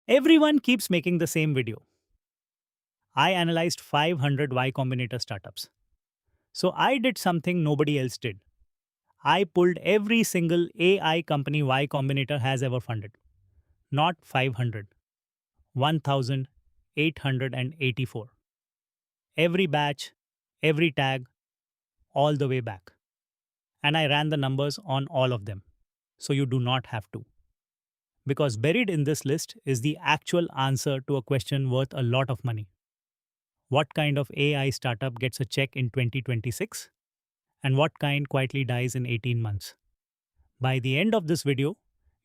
Everyone keeps making the same video. I analyzed 500 Y Combinator startups. So I did something nobody else did. I pulled every single AI company Y Combinator has ever funded. Not 500, 1,884. Every batch, every tag, all the way back. And I ran the numbers on all of them. So you do not have to. Because buried in this list is the actual answer to a question worth a lot of money. What kind of AI startup gets a check in 2026? And what kind quietly dies in 18 months? By the end of this video,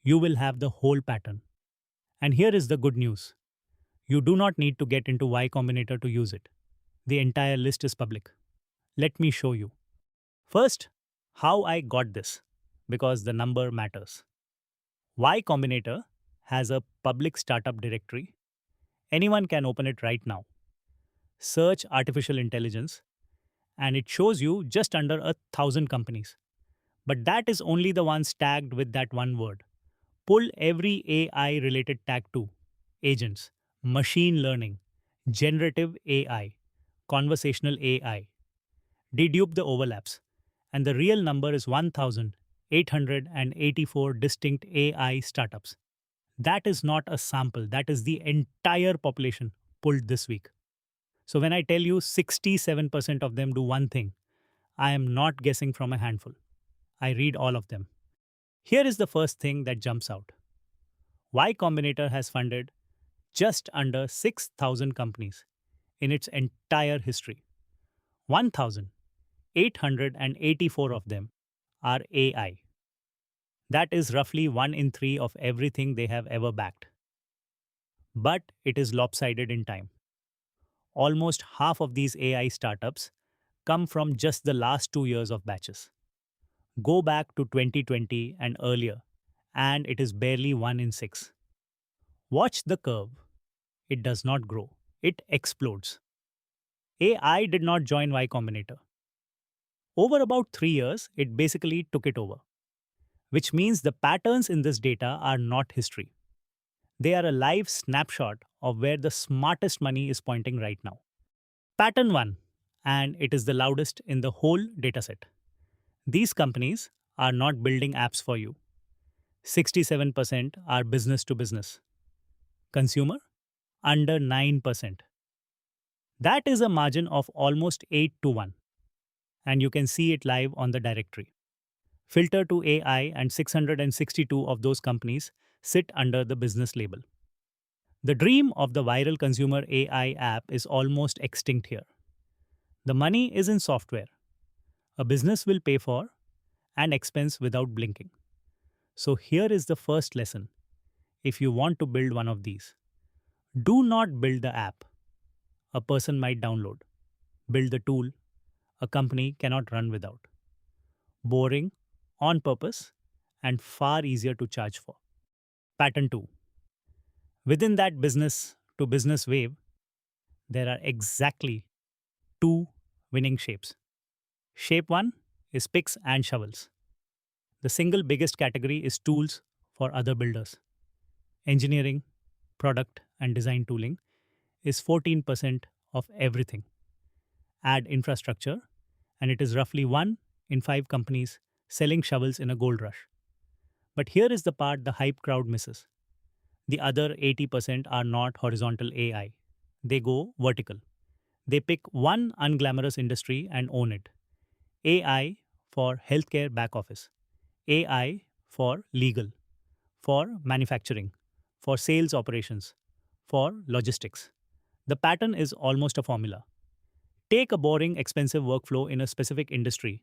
you will have the whole pattern. And here is the good news. You do not need to get into Y Combinator to use it. The entire list is public. Let me show you. First, how I got this, because the number matters. Y Combinator has a public startup directory. Anyone can open it right now. Search artificial intelligence, and it shows you just under 1,000 companies. But that is only the ones tagged with that one word. Pull every AI related tag too: agents, machine learning, generative AI, conversational AI. Dedupe the overlaps, and the real number is 1,884 distinct AI startups. That is not a sample, that is the entire population pulled this week. So when I tell you 67% of them do one thing, I am not guessing from a handful. I read all of them. Here is the first thing that jumps out. Y Combinator has funded just under 6,000 companies in its entire history. 1,884 of them are AI. That is roughly 1 in 3 of everything they have ever backed. But it is lopsided in time. Almost half of these AI startups come from just the last 2 years of batches. Go back to 2020 and earlier, and it is barely 1 in 6. Watch the curve. It does not grow, it explodes. AI did not join Y Combinator. Over about 3 years, it basically took it over, which means the patterns in this data are not history. They are a live snapshot of where the smartest money is pointing right now. Pattern 1, and it is the loudest in the whole dataset. These companies are not building apps for you. 67% are business to business. Consumer? Under 9%. That is a margin of almost 8 to 1. And you can see it live on the directory. Filter to AI, and 662 of those companies sit under the business label. The dream of the viral consumer AI app is almost extinct here. The money is in software. A business will pay for and expense without blinking. So here is the first lesson. If you want to build one of these, do not build the app a person might download. Build the tool a company cannot run without. Boring, on purpose, and far easier to charge for. Pattern 2. Within that business to business wave, there are exactly two winning shapes. Shape 1 is picks and shovels. The single biggest category is tools for other builders. Engineering, product, and design tooling is 14% of everything. Add infrastructure, and it is roughly 1 in 5 companies selling shovels in a gold rush. But here is the part the hype crowd misses. The other 80% are not horizontal AI. They go vertical. They pick one unglamorous industry and own it. AI for healthcare back office, AI for legal, for manufacturing, for sales operations, for logistics. The pattern is almost a formula. Take a boring, expensive workflow in a specific industry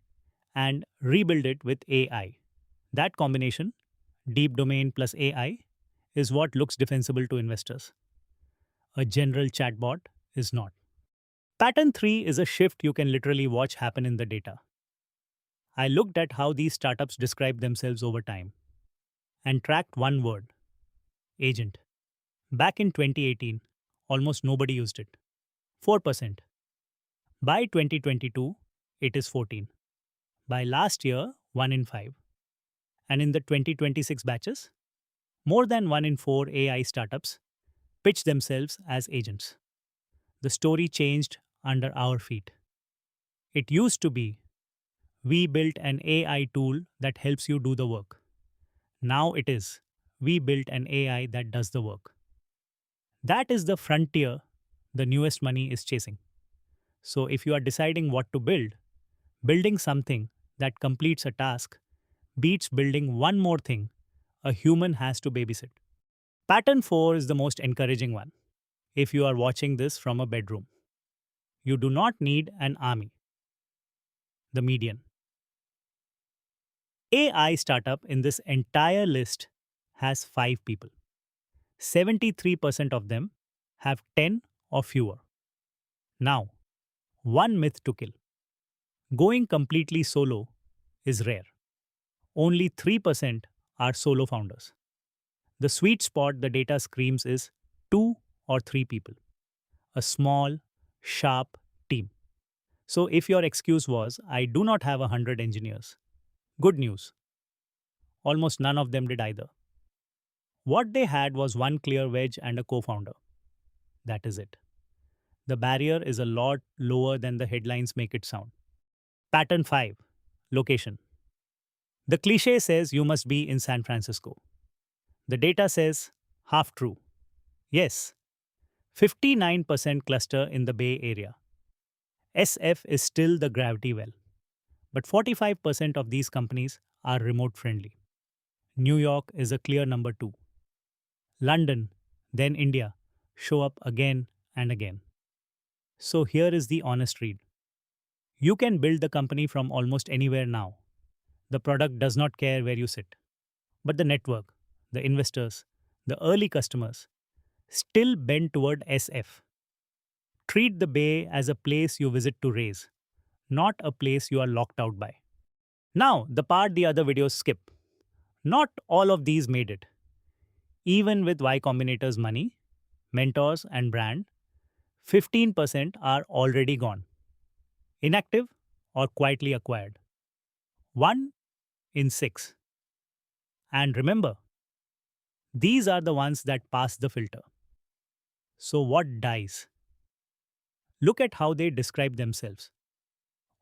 and rebuild it with AI. That combination, deep domain plus AI, is what looks defensible to investors. A general chatbot is not. Pattern 3 is a shift you can literally watch happen in the data. I looked at how these startups describe themselves over time and tracked one word: agent. Back in 2018, almost nobody used it. 4%. By 2022, it is 14. By last year, 1 in 5. And in the 2026 batches, more than 1 in 4 AI startups pitch themselves as agents. The story changed under our feet. It used to be, we built an AI tool that helps you do the work. Now it is, we built an AI that does the work. That is the frontier the newest money is chasing. So if you are deciding what to build, building something that completes a task beats building one more thing a human has to babysit. Pattern 4 is the most encouraging one. If you are watching this from a bedroom, you do not need an army. The median AI startup in this entire list has 5 people. 73% of them have 10 or fewer. Now, one myth to kill. Going completely solo is rare. Only 3% are solo founders. The sweet spot the data screams is 2 or 3 people, a small, sharp team. So if your excuse was, I do not have 100 engineers, good news. Almost none of them did either. What they had was one clear wedge and a co founder. That is it. The barrier is a lot lower than the headlines make it sound. Pattern 5 Location. The cliche says you must be in San Francisco. The data says half true. Yes, 59% cluster in the Bay Area. SF is still the gravity well, but 45% of these companies are remote friendly. New York is a clear number 2. London, then India, show up again and again. So here is the honest read. You can build the company from almost anywhere now. The product does not care where you sit. But the network, the investors, the early customers still bend toward SF. Treat the Bay as a place you visit to raise, not a place you are locked out by. Now, the part the other videos skip. Not all of these made it. Even with Y Combinator's money, mentors, and brand, 15% are already gone. Inactive or quietly acquired. 1 in 6. And remember, these are the ones that pass the filter. So, what dies? Look at how they describe themselves.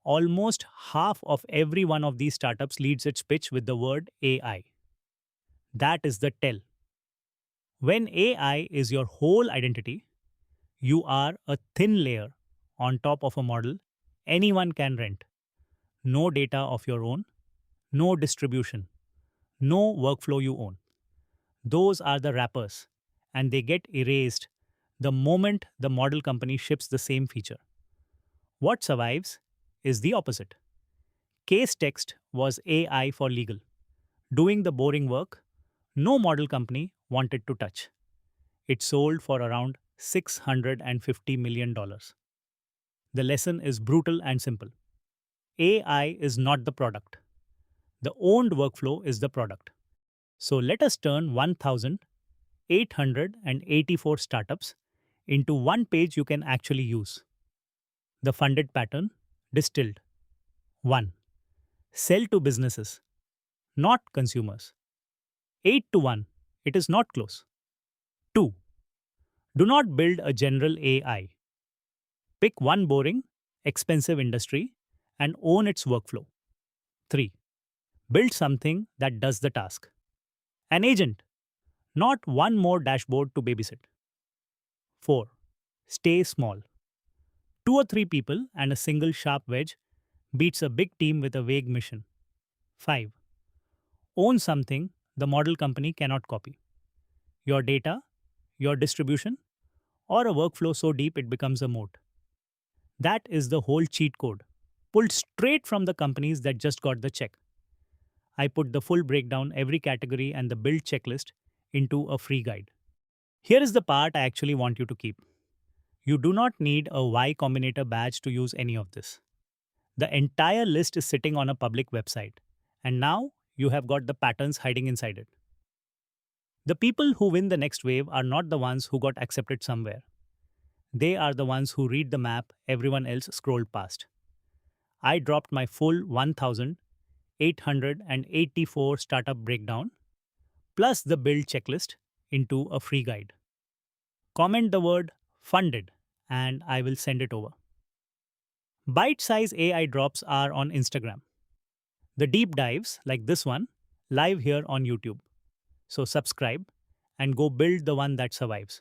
Almost half of every one of these startups leads its pitch with the word AI. That is the tell. When AI is your whole identity, you are a thin layer on top of a model anyone can rent. No data of your own, no distribution, no workflow you own. Those are the wrappers, and they get erased the moment the model company ships the same feature. What survives is the opposite. Case text was AI for legal, doing the boring work no model company wanted to touch. It sold for around $650 million. The lesson is brutal and simple. AI is not the product. The owned workflow is the product. So let us turn 1,884 startups into one page you can actually use. The funded pattern distilled. 1. Sell to businesses, not consumers. 8 to 1. It is not close. 2. Do not build a general AI. Pick one boring, expensive industry and own its workflow. 3. Build something that does the task. An agent, not one more dashboard to babysit. 4. Stay small. 2 or 3 people and a single sharp wedge beats a big team with a vague mission. 5. Own something the model company cannot copy. Your data, your distribution, or a workflow so deep it becomes a moat. That is the whole cheat code, pulled straight from the companies that just got the check. I put the full breakdown, every category, and the build checklist into a free guide. Here is the part I actually want you to keep. You do not need a Y Combinator badge to use any of this. The entire list is sitting on a public website, and now you have got the patterns hiding inside it. The people who win the next wave are not the ones who got accepted somewhere. They are the ones who read the map everyone else scrolled past. I dropped my full 1,884 startup breakdown plus the build checklist into a free guide. Comment the word funded and I will send it over. Bite size AI drops are on Instagram. The deep dives, like this one, live here on YouTube. So subscribe and go build the one that survives.